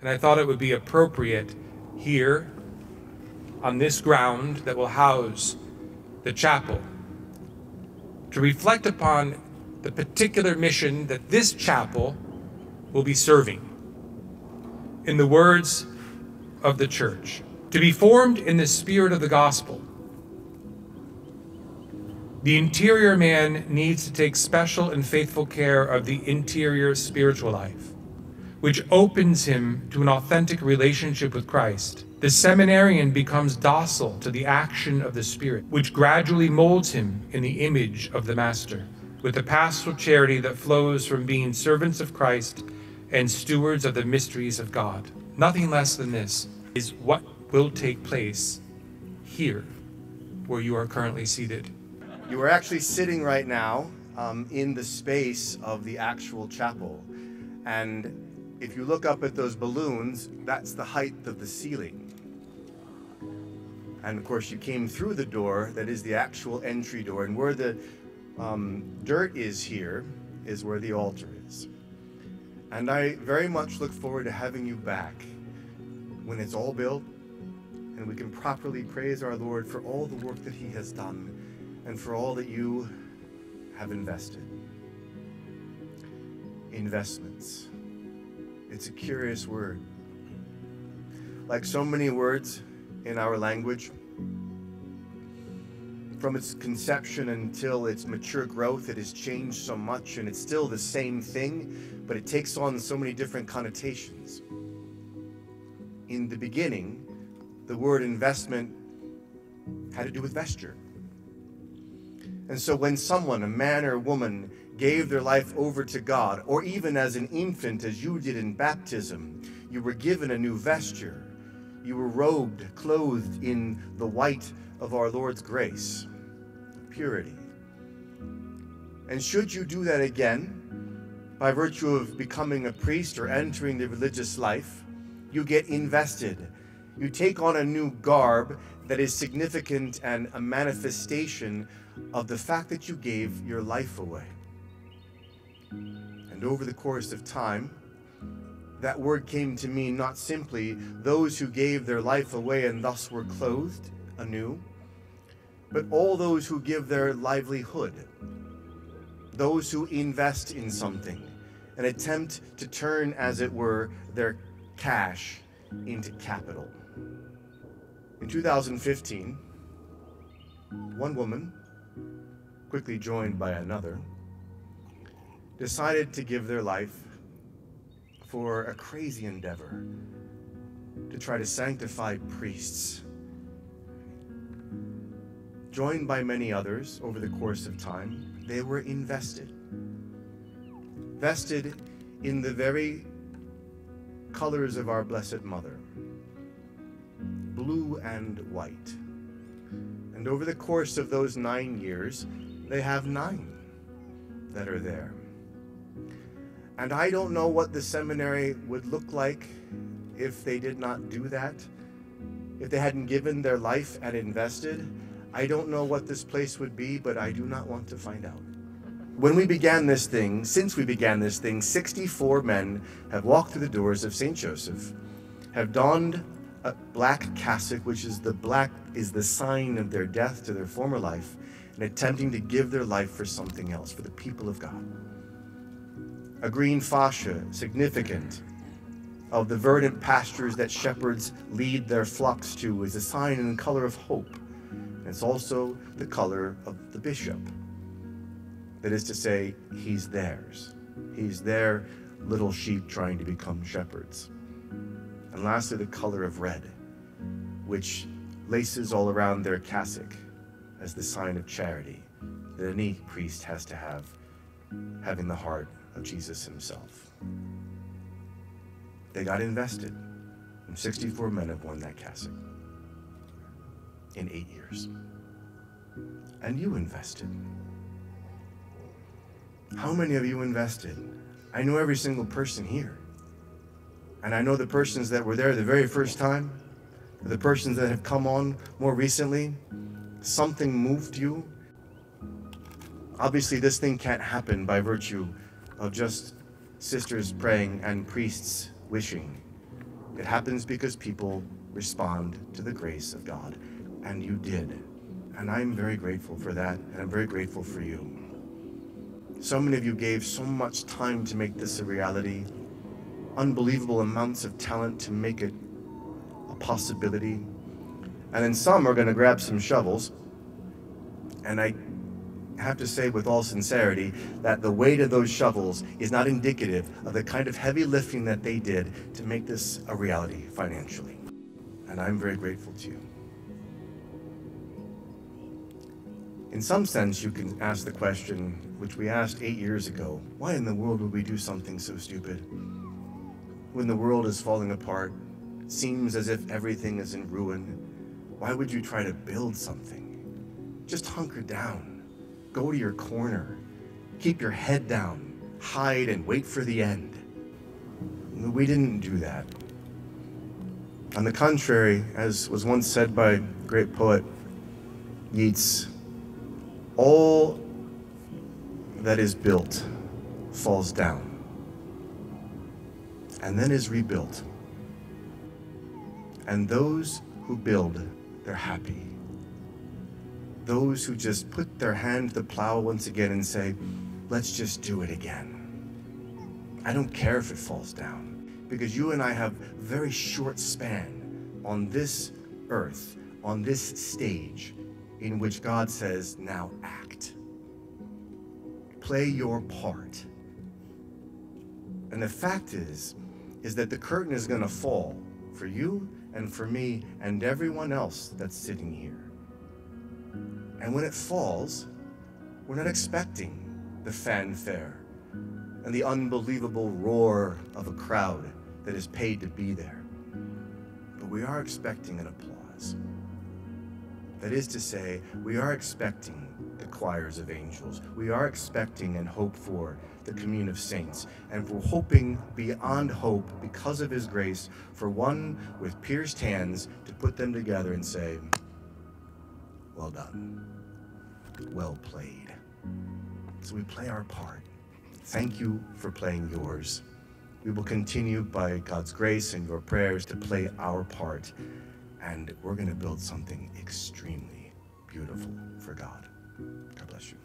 And I thought it would be appropriate here, on this ground that will house the chapel, to reflect upon the particular mission that this chapel will be serving. In the words of the church, to be formed in the spirit of the gospel. The interior man needs to take special and faithful care of the interior spiritual life, which opens him to an authentic relationship with Christ. The seminarian becomes docile to the action of the Spirit, which gradually molds him in the image of the Master, with the pastoral charity that flows from being servants of Christ and stewards of the mysteries of God. Nothing less than this is what will take place here, where you are currently seated. You are actually sitting right now in the space of the actual chapel. And if you look up at those balloons, that's the height of the ceiling. And of course, you came through the door that is the actual entry door. And where the dirt is here is where the altar is. And I very much look forward to having you back when it's all built and we can properly praise our Lord for all the work that He has done and for all that you have invested. Investments. It's a curious word. Like so many words in our language, from its conception until its mature growth, it has changed so much, and it's still the same thing, but it takes on so many different connotations. In the beginning, the word investment had to do with vesture. And so when someone, a man or a woman, gave their life over to God, or even as an infant, as you did in baptism, you were given a new vesture. You were robed, clothed in the white of our Lord's grace, purity. And should you do that again, by virtue of becoming a priest or entering the religious life, you get invested. You take on a new garb that is significant and a manifestation of the fact that you gave your life away. And over the course of time, that word came to mean not simply those who gave their life away and thus were clothed anew, but all those who give their livelihood, those who invest in something, an attempt to turn, as it were, their cash into capital. In 2015, one woman, quickly joined by another, decided to give their life for a crazy endeavor to try to sanctify priests. Joined by many others over the course of time, they were invested in the very colors of our Blessed Mother, blue and white. And over the course of those 9 years, they have 9 that are there. And I don't know what the seminary would look like if they did not do that, if they hadn't given their life and invested. I don't know what this place would be, but I do not want to find out. When we began this thing, since we began this thing, 64 men have walked through the doors of St. Joseph, have donned a black cassock, which is the sign of their death to their former life, and attempting to give their life for something else, for the people of God. A green fascia, significant of the verdant pastures that shepherds lead their flocks to, is a sign and color of hope. And it's also the color of the bishop. That is to say, he's theirs. He's their little sheep trying to become shepherds. And lastly, the color of red, which laces all around their cassock as the sign of charity that any priest has to have, having the heart of Jesus himself. They got invested, and 64 men have worn that cassock in 8 years. And you invested. How many of you invested? I know every single person here. And I know the persons that were there the very first time, the persons that have come on more recently. Something moved you. Obviously, this thing can't happen by virtue of just sisters praying and priests wishing. It happens because people respond to the grace of God, and you did. And I'm very grateful for that, and I'm very grateful for you. So many of you gave so much time to make this a reality, unbelievable amounts of talent to make it a possibility. And then some are going to grab some shovels, and I have to say with all sincerity that the weight of those shovels is not indicative of the kind of heavy lifting that they did to make this a reality financially. And I'm very grateful to you. In some sense, you can ask the question, which we asked 8 years ago, why in the world would we do something so stupid? When the world is falling apart, it seems as if everything is in ruin, why would you try to build something? Just hunker down. Go to your corner, keep your head down, hide and wait for the end. We didn't do that. On the contrary, as was once said by great poet Yeats, all that is built falls down and then is rebuilt. And those who build, they're happy. Those who just put their hand to the plow once again and say, let's just do it again. I don't care if it falls down, because you and I have very short span on this earth, on this stage, in which God says, now act. Play your part. And the fact is that the curtain is going to fall for you and for me and everyone else that's sitting here. And when it falls, we're not expecting the fanfare and the unbelievable roar of a crowd that is paid to be there. But we are expecting an applause. That is to say, we are expecting the choirs of angels. We are expecting and hope for the communion of saints. And we're hoping beyond hope, because of his grace, for one with pierced hands to put them together and say, well done. Well played. So we play our part. Thank you for playing yours. We will continue by God's grace and your prayers to play our part. And we're going to build something extremely beautiful for God. God bless you.